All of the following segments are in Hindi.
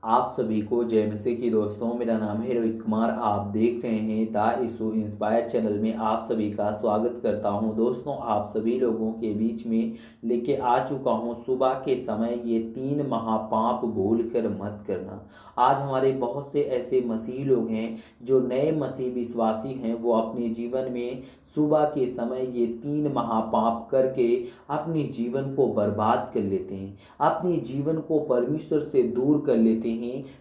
आप सभी को जय मसीह की दोस्तों। मेरा नाम है रोहित कुमार। आप देख रहे हैं द इशू इंस्पायर चैनल में आप सभी का स्वागत करता हूं। दोस्तों, आप सभी लोगों के बीच में लेके आ चुका हूं सुबह के समय ये 3 महापाप भूल कर मत करना। आज हमारे बहुत से ऐसे मसीही लोग हैं जो नए मसीह विश्वासी हैं, वो अपने जीवन में सुबह के समय ये 3 महापाप करके अपने जीवन को बर्बाद कर लेते हैं, अपने जीवन को परमेश्वर से दूर कर लेते हैं।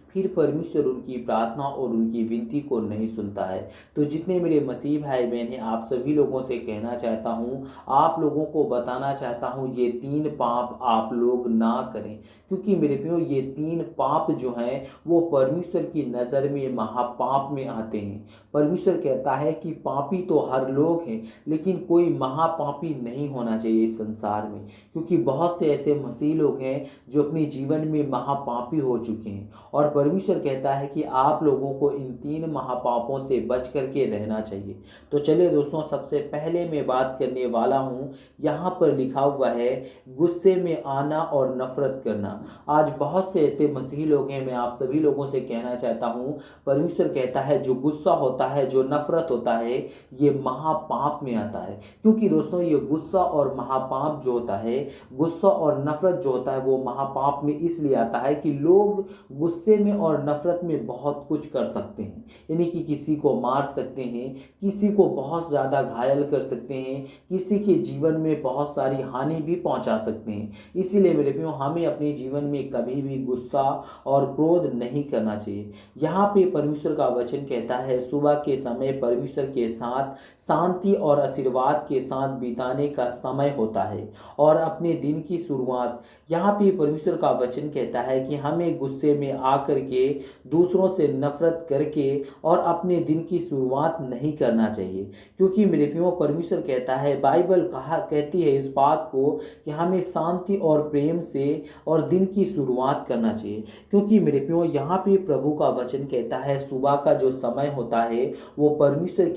फिर परमेश्वर उनकी प्रार्थना और उनकी विनती को नहीं सुनता है। तो जितने मेरे मसीह भाई बहन हैं, आप सभी लोगों से कहना चाहता हूँ, आप लोगों को बताना चाहता हूँ, ये 3 पाप आप लोग ना करें, क्योंकि मेरे प्रियो ये 3 पाप जो हैं वो परमेश्वर की नज़र में महापाप में आते हैं। परमेश्वर कहता है कि पापी तो हर लोग हैं, लेकिन कोई महापापी नहीं होना चाहिए इस संसार में, क्योंकि बहुत से ऐसे मसीह लोग हैं जो अपने जीवन में महापापी हो चुके हैं। और परमेश्वर कहता है कि आप लोगों को इन 3 महापापों से बच करके रहना चाहिए। तो चलिए दोस्तों, सबसे पहले मैं बात करने वाला हूँ, यहाँ पर लिखा हुआ है गुस्से में आना और नफरत करना। आज बहुत से ऐसे मसीही लोग हैं, मैं आप सभी लोगों से कहना चाहता हूँ, परमेश्वर कहता है जो गुस्सा होता है, जो नफरत होता है, ये महापाप में आता है। क्योंकि दोस्तों, ये गुस्सा और महापाप जो होता है, गुस्सा और नफरत जो होता है, वो महापाप में इसलिए आता है कि लोग गुस्से में और नफरत में बहुत कुछ कर सकते हैं। यानी कि किसी को मार सकते हैं, किसी को बहुत ज़्यादा घायल कर सकते हैं, किसी के जीवन में बहुत सारी हानि भी पहुंचा सकते हैं। इसीलिए मेरे प्रियो, हमें अपने जीवन में कभी भी गुस्सा और क्रोध नहीं करना चाहिए। यहाँ पे परमेश्वर का वचन कहता है सुबह के समय परमेश्वर के साथ शांति और आशीर्वाद के साथ बिताने का समय होता है। और अपने दिन की शुरुआत, यहाँ पे परमेश्वर का वचन कहता है कि हमें गुस्से में आकर के दूसरों से नफरत करके और अपने दिन की शुरुआत नहीं करना चाहिए। क्योंकि मेरे प्रियो, परमेश्वर कहता है, बाइबल कहती है इस बात को कि हमें शांति और प्रेम से और दिन की शुरुआत करना चाहिए। क्योंकि मेरे प्रियो, यहाँ पे प्रभु का वचन कहता है सुबह का जो समय होता है वो परमेश्वर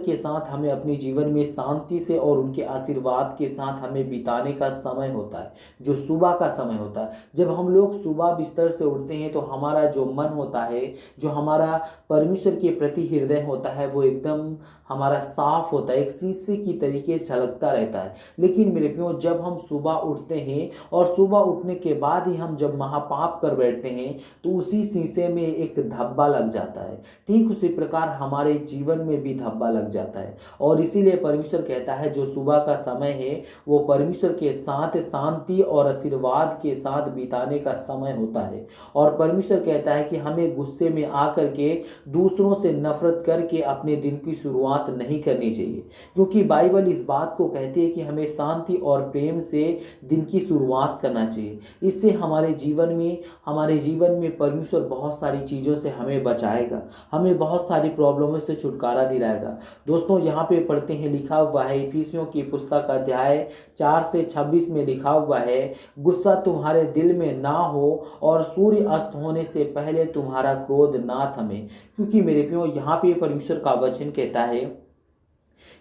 के साथ हमें अपने जीवन में शांति से और उनके आशीर्वाद के साथ हमें बिताने का समय होता है, जो सुबह का समय होता है। जब हम लोग सुबह बिस्तर से उठते हैं तो हमारा जो मन होता है, जो हमारा परमेश्वर के प्रति हृदय होता है, वो एकदम हमारा साफ होता है, एक शीशे की तरीके झलकता रहता है। लेकिन मेरे प्रियो, जब हम सुबह उठते हैं और सुबह उठने के बाद ही हम जब महापाप कर बैठते हैं तो उसी शीशे में एक धब्बा लग जाता है। ठीक उसी प्रकार हमारे जीवन में भी धब्बा लग जाता है। और इसीलिए परमेश्वर कहता है जो सुबह का समय है वो परमेश्वर के साथ शांति और आशीर्वाद के साथ बिताने का समय होता है। और परमेश्वर कहता है कि हमें गुस्से में आकर के दूसरों से नफरत करके अपने दिन की शुरुआत नहीं करनी चाहिए। क्योंकि बाइबल इस बात को कहती है कि हमें शांति और प्रेम से दिन की शुरुआत करना चाहिए। इससे हमारे जीवन में परमेश्वर बहुत सारी चीज़ों से हमें बचाएगा, हमें बहुत सारी प्रॉब्लमों से छुटकारा दिलाएगा। दोस्तों, यहाँ पे पढ़ते हैं, लिखा हुआ है इफिसियों की पुस्तक अध्याय 4 से 26 में लिखा हुआ है, गुस्सा तुम्हारे दिल में ना हो और सूर्य अस्त होने से पहले तुम्हारा क्रोध ना थमे। क्योंकि मेरे प्रियो, यहाँ पे परमेश्वर का वचन कहता है,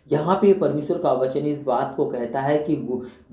यहाँ पे परमेश्वर का वचन इस बात को कहता है कि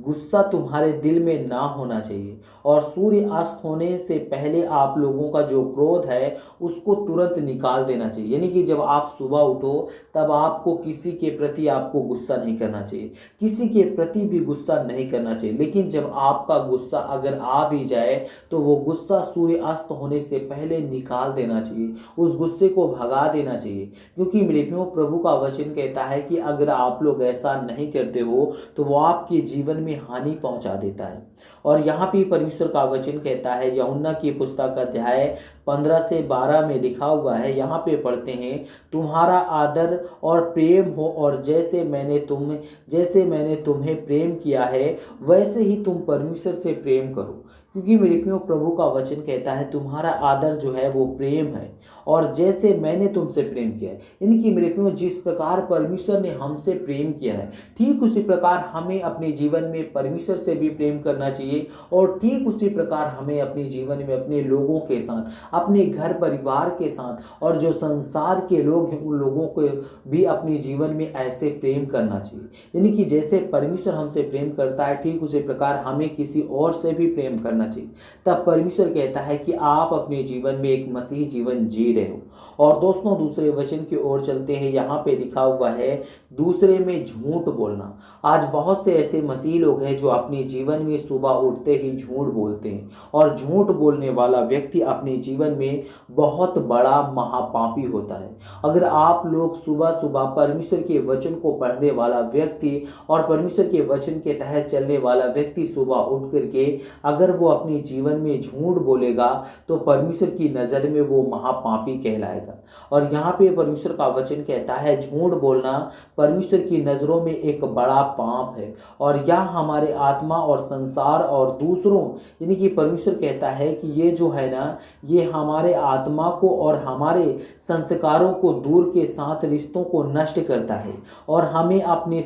गुस्सा तुम्हारे दिल में ना होना चाहिए और सूर्य अस्त होने से पहले आप लोगों का जो क्रोध है उसको तुरंत निकाल देना चाहिए। यानी कि जब आप सुबह उठो तब आपको किसी के प्रति आपको गुस्सा नहीं करना चाहिए, किसी के प्रति भी गुस्सा नहीं करना चाहिए। लेकिन जब आपका गुस्सा अगर आ भी जाए तो वो गुस्सा सूर्य अस्त होने से पहले निकाल देना चाहिए, उस गुस्से को भगा देना चाहिए। क्योंकि मेरे प्रियो, प्रभु का वचन कहता है कि अगर आप लोग ऐसा नहीं करते हो तो वो आपके जीवन में हानि पहुंचा देता है। और यहाँ पे परमेश्वर का वचन कहता है, यूहन्ना की पुस्तक अध्याय 15 से 12 में लिखा हुआ है, यहाँ पे पढ़ते हैं, तुम्हारा आदर और प्रेम हो और जैसे मैंने तुम्हें प्रेम किया है वैसे ही तुम परमेश्वर से प्रेम करो। क्योंकि मेरे प्रियो, प्रभु का वचन कहता है तुम्हारा आदर जो है वो प्रेम है और जैसे मैंने तुमसे प्रेम किया है। यानी कि मेरे प्रियो, जिस प्रकार परमेश्वर ने हमसे प्रेम किया है ठीक उसी प्रकार हमें अपने जीवन में परमेश्वर से भी प्रेम करना बोलना चाहिए। और ठीक उसी प्रकार हमें अपने जीवन में अपने लोगों के साथ, अपने घर परिवार के साथ और जो संसार के लोग हैं उन लोगों को भी अपने जीवन में ऐसे प्रेम करना चाहिए। यानी कि जैसे परमेश्वर हमसे प्रेम करता है ठीक उसी प्रकार हमें किसी और से भी प्रेम करना चाहिए। तब परमेश्वर कहता है कि आप अपने जीवन में एक मसीही जीवन जी रहे हो। और दोस्तों दूसरे वचन की ओर चलते हैं। यहाँ पे लिखा हुआ है दूसरे में झूठ बोलना। आज बहुत से ऐसे मसीही लोग हैं जो अपने जीवन में सुबह उठते ही झूठ बोलते हैं, और झूठ बोलने वाला व्यक्ति अपने जीवन में बहुत बड़ा महापापी होता है। अगर आप लोग सुबह सुबह परमेश्वर के वचन को पढ़ने वाला व्यक्ति और परमेश्वर के वचन के तहत चलने वाला व्यक्ति सुबह उठ करके अगर वो अपने जीवन में झूठ बोलेगा तो परमेश्वर की नज़र में वो महापापी कहलाएगा। और यहाँ पे परमेश्वर का वचन कहता है झूठ बोलना परमेश्वर की नज़रों में एक बड़ा पाप है, और यह हमारे आत्मा और संसार और दूसरों, यानी कि परमेश्वर कहता है कि ये जो है ना, ये हमारे आत्मा को और हमारे संस्कारों को दूर के साथ रिश्तों को नष्ट करता है। और हमें अपने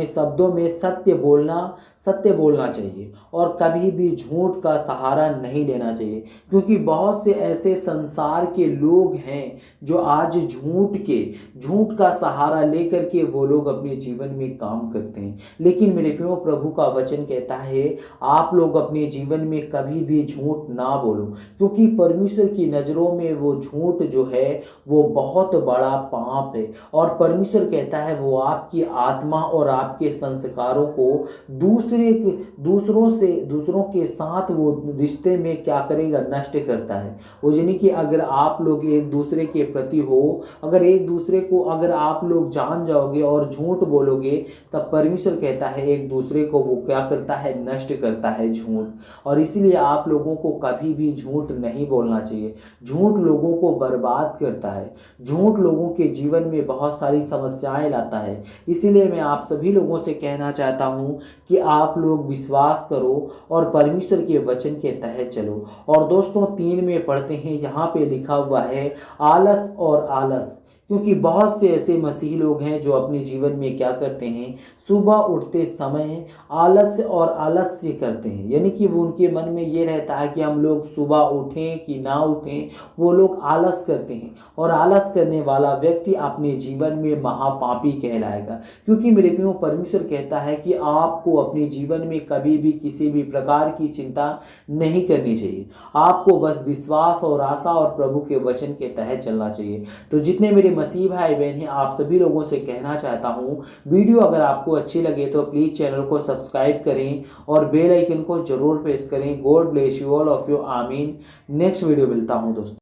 शब्दों में सत्य बोलना चाहिए और कभी भी झूठ का सहारा नहीं लेना चाहिए। क्योंकि बहुत से ऐसे संसार के लोग हैं जो आज झूठ का सहारा लेकर के वो लोग अपने जीवन में काम करते हैं। लेकिन मेरे प्रियो प्रभु का वचन कहता है आप लोग अपने जीवन में कभी भी झूठ ना बोलो, क्योंकि परमेश्वर की नज़रों में वो झूठ जो है वो बहुत बड़ा पाप है। और परमेश्वर कहता है वो आपकी आत्मा और आपके संस्कारों को दूसरों के साथ वो रिश्ते में क्या करेगा, नष्ट करता है। वो यानी कि अगर आप लोग एक दूसरे के प्रति हो, अगर आप लोग जान जाओगे और झूठ बोलोगे, तब परमेश्वर कहता है एक दूसरे को वो क्या करता है, नष्ट करता है झूठ। और इसीलिए आप लोगों को कभी भी झूठ नहीं बोलना चाहिए। झूठ लोगों को बर्बाद करता है, झूठ लोगों के जीवन में बहुत सारी समस्याएं लाता है। इसीलिए मैं आप सभी लोगों से कहना चाहता हूं कि आप लोग विश्वास करो और परमेश्वर के वचन के तहत चलो। और दोस्तों 3 में पढ़ते हैं, यहाँ पे लिखा हुआ है आलस और आलस। क्योंकि बहुत से ऐसे मसीही लोग हैं जो अपने जीवन में क्या करते हैं, सुबह उठते समय आलस्य करते हैं। यानी कि वो उनके मन में ये रहता है कि हम लोग सुबह उठें कि ना उठें, वो लोग आलस करते हैं। और आलस करने वाला व्यक्ति अपने जीवन में महापापी कहलाएगा। क्योंकि मेरे प्रियो परमेश्वर कहता है कि आपको अपने जीवन में कभी भी किसी भी प्रकार की चिंता नहीं करनी चाहिए। आपको बस विश्वास और आशा और प्रभु के वचन के तहत चलना चाहिए। तो जितने मेरे मसीह भाई बहन हैं, आप सभी लोगों से कहना चाहता हूं, वीडियो अगर आपको अच्छी लगे तो प्लीज चैनल को सब्सक्राइब करें और बेल आइकन को जरूर प्रेस करें। God bless you all of you, आमीन। नेक्स्ट वीडियो मिलता हूं दोस्तों।